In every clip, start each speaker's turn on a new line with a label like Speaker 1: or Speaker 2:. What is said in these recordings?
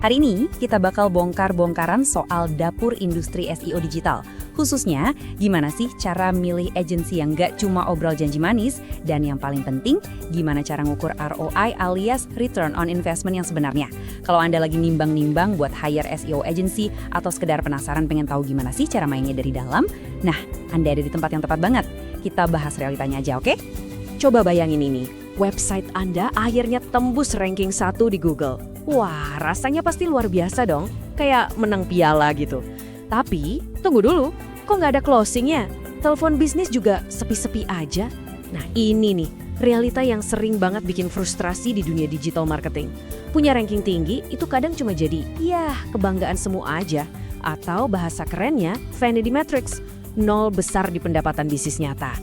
Speaker 1: Hari ini kita bakal bongkar-bongkaran soal dapur industri SEO digital. Khususnya, gimana sih cara milih agensi yang gak cuma obrol janji manis, dan yang paling penting, gimana cara ngukur ROI alias Return on Investment yang sebenarnya. Kalau Anda lagi nimbang-nimbang buat hire SEO agency atau sekedar penasaran pengen tahu gimana sih cara mainnya dari dalam, nah, Anda ada di tempat yang tepat banget. Kita bahas realitanya aja, oke?
Speaker 2: Coba bayangin ini, website Anda akhirnya tembus ranking 1 di Google. Wah, rasanya pasti luar biasa dong, kayak menang piala gitu. Tapi, tunggu dulu, kok nggak ada closingnya? Telepon bisnis juga sepi-sepi aja. Nah ini nih, realita yang sering banget bikin frustrasi di dunia digital marketing. Punya ranking tinggi itu kadang cuma jadi, kebanggaan semua aja. Atau bahasa kerennya, vanity metrics, nol besar di pendapatan bisnis nyata.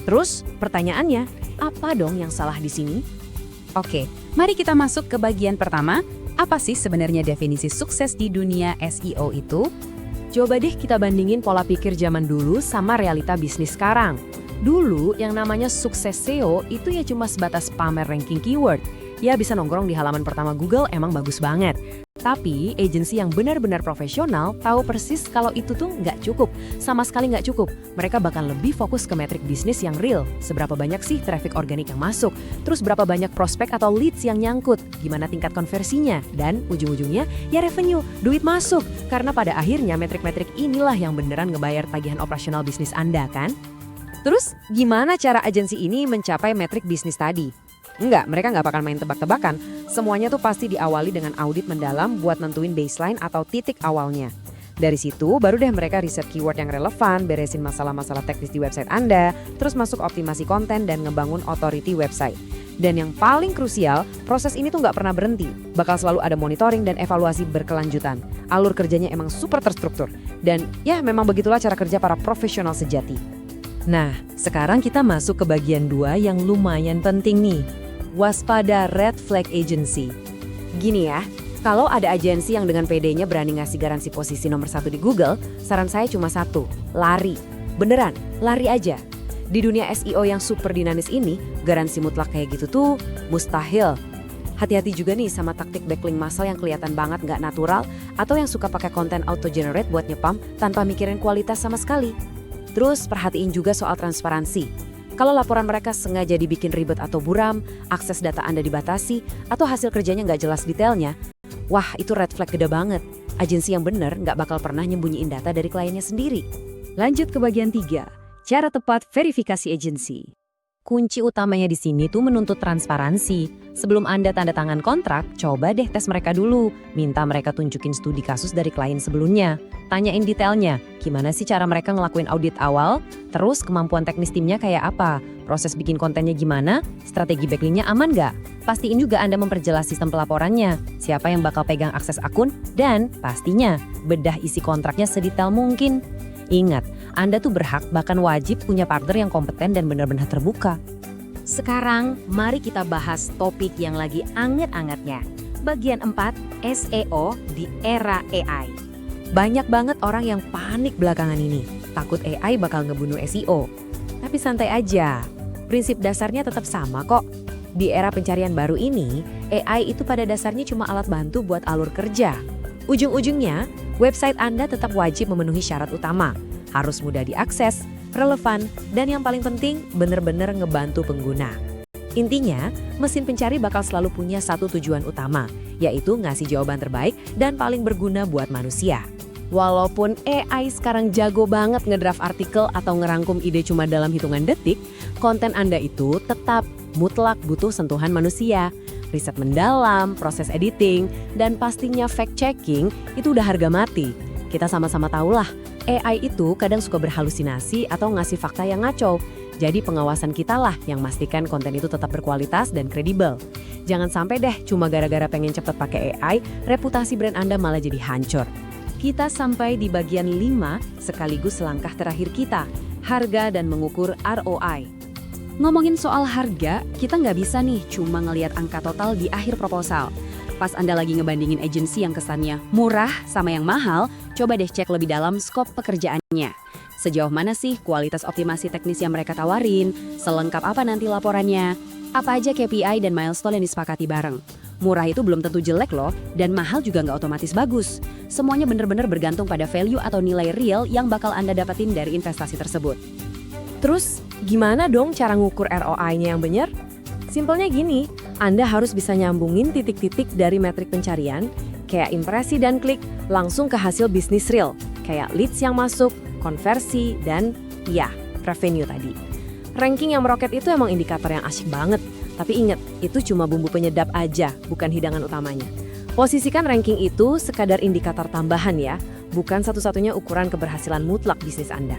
Speaker 2: Terus, pertanyaannya, apa dong yang salah di sini?
Speaker 1: Oke, mari kita masuk ke bagian pertama. Apa sih sebenarnya definisi sukses di dunia SEO itu?
Speaker 2: Coba deh kita bandingin pola pikir zaman dulu sama realita bisnis sekarang. Dulu yang namanya sukses SEO itu ya cuma sebatas pamer ranking keyword. Ya bisa nongkrong di halaman pertama Google emang bagus banget. Tapi agensi yang benar-benar profesional tahu persis kalau itu tuh nggak cukup. Sama sekali nggak cukup. Mereka bakal lebih fokus ke metrik bisnis yang real. Seberapa banyak sih traffic organik yang masuk? Terus berapa banyak prospek atau leads yang nyangkut? Gimana tingkat konversinya? Dan ujung-ujungnya ya revenue, duit masuk. Karena pada akhirnya metrik-metrik inilah yang beneran ngebayar tagihan operasional bisnis Anda kan? Terus gimana cara agensi ini mencapai metrik bisnis tadi? Enggak, mereka nggak bakal main tebak-tebakan. Semuanya tuh pasti diawali dengan audit mendalam buat nentuin baseline atau titik awalnya. Dari situ baru deh mereka riset keyword yang relevan, beresin masalah-masalah teknis di website Anda, terus masuk optimasi konten dan ngebangun authority website. Dan yang paling krusial, proses ini tuh nggak pernah berhenti. Bakal selalu ada monitoring dan evaluasi berkelanjutan. Alur kerjanya emang super terstruktur. Dan ya memang begitulah cara kerja para profesional sejati.
Speaker 1: Nah, sekarang kita masuk ke bagian 2 yang lumayan penting nih. Waspada red flag agency.
Speaker 2: Gini ya, kalau ada agensi yang dengan PD-nya berani ngasih garansi posisi nomor 1 di Google, saran saya cuma satu, lari. Beneran, lari aja. Di dunia SEO yang super dinamis ini, garansi mutlak kayak gitu tuh mustahil. Hati-hati juga nih sama taktik backlink massal yang kelihatan banget nggak natural atau yang suka pakai konten auto-generate buat nyepam tanpa mikirin kualitas sama sekali. Terus perhatiin juga soal transparansi. Kalau laporan mereka sengaja dibikin ribet atau buram, akses data Anda dibatasi, atau hasil kerjanya nggak jelas detailnya, wah itu red flag gede banget. Agensi yang bener nggak bakal pernah nyembunyiin data dari kliennya sendiri.
Speaker 1: Lanjut ke bagian 3, cara tepat verifikasi agensi. Kunci utamanya di sini tuh menuntut transparansi. Sebelum Anda tanda tangan kontrak, coba deh tes mereka dulu. Minta mereka tunjukin studi kasus dari klien sebelumnya. Tanyain detailnya, gimana sih cara mereka ngelakuin audit awal? Terus kemampuan teknis timnya kayak apa? Proses bikin kontennya gimana? Strategi backlinknya aman nggak? Pastiin juga Anda memperjelas sistem pelaporannya. Siapa yang bakal pegang akses akun? Dan pastinya, bedah isi kontraknya sedetail mungkin. Ingat, Anda tuh berhak bahkan wajib punya partner yang kompeten dan benar-benar terbuka.
Speaker 2: Sekarang, mari kita bahas topik yang lagi anget-angetnya. Bagian 4, SEO di era AI. Banyak banget orang yang panik belakangan ini. Takut AI bakal ngebunuh SEO. Tapi santai aja, prinsip dasarnya tetap sama kok. Di era pencarian baru ini, AI itu pada dasarnya cuma alat bantu buat alur kerja. Ujung-ujungnya, website Anda tetap wajib memenuhi syarat utama. Harus mudah diakses, relevan, dan yang paling penting benar-benar ngebantu pengguna. Intinya, mesin pencari bakal selalu punya satu tujuan utama, yaitu ngasih jawaban terbaik dan paling berguna buat manusia. Walaupun AI sekarang jago banget ngedraft artikel atau ngerangkum ide cuma dalam hitungan detik, konten Anda itu tetap mutlak butuh sentuhan manusia. Riset mendalam, proses editing, dan pastinya fact-checking itu udah harga mati. Kita sama-sama tahulah, AI itu kadang suka berhalusinasi atau ngasih fakta yang ngaco. Jadi pengawasan kita lah yang pastikan konten itu tetap berkualitas dan kredibel. Jangan sampai deh cuma gara-gara pengen cepet pakai AI, reputasi brand Anda malah jadi hancur. Kita sampai di bagian 5 sekaligus langkah terakhir kita, harga dan mengukur ROI. Ngomongin soal harga, kita nggak bisa nih cuma ngelihat angka total di akhir proposal. Pas Anda lagi ngebandingin agensi yang kesannya murah sama yang mahal, coba deh cek lebih dalam skop pekerjaannya. Sejauh mana sih kualitas optimasi teknis yang mereka tawarin, selengkap apa nanti laporannya, apa aja KPI dan milestone yang disepakati bareng. Murah itu belum tentu jelek loh, dan mahal juga nggak otomatis bagus. Semuanya bener-bener bergantung pada value atau nilai real yang bakal Anda dapetin dari investasi tersebut.
Speaker 1: Terus, gimana dong cara ngukur ROI-nya yang benar? Simpelnya gini, Anda harus bisa nyambungin titik-titik dari metrik pencarian, kayak impresi dan klik, langsung ke hasil bisnis real, kayak leads yang masuk, konversi, dan ya, revenue tadi. Ranking yang meroket itu emang indikator yang asyik banget, tapi ingat, itu cuma bumbu penyedap aja, bukan hidangan utamanya. Posisikan ranking itu sekadar indikator tambahan ya, bukan satu-satunya ukuran keberhasilan mutlak bisnis Anda.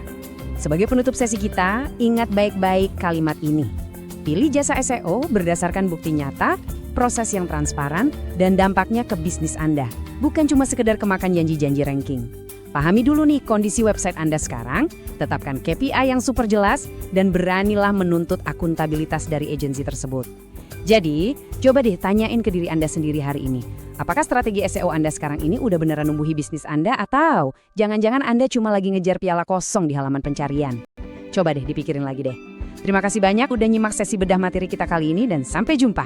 Speaker 2: Sebagai penutup sesi kita, ingat baik-baik kalimat ini. Pilih jasa SEO berdasarkan bukti nyata, proses yang transparan, dan dampaknya ke bisnis Anda. Bukan cuma sekedar kemakan janji-janji ranking. Pahami dulu nih kondisi website Anda sekarang, tetapkan KPI yang super jelas, dan beranilah menuntut akuntabilitas dari agensi tersebut. Jadi, coba deh tanyain ke diri Anda sendiri hari ini. Apakah strategi SEO Anda sekarang ini udah beneran numbuhi bisnis Anda atau jangan-jangan Anda cuma lagi ngejar piala kosong di halaman pencarian? Coba deh dipikirin lagi deh. Terima kasih banyak udah nyimak sesi bedah materi kita kali ini dan sampai jumpa.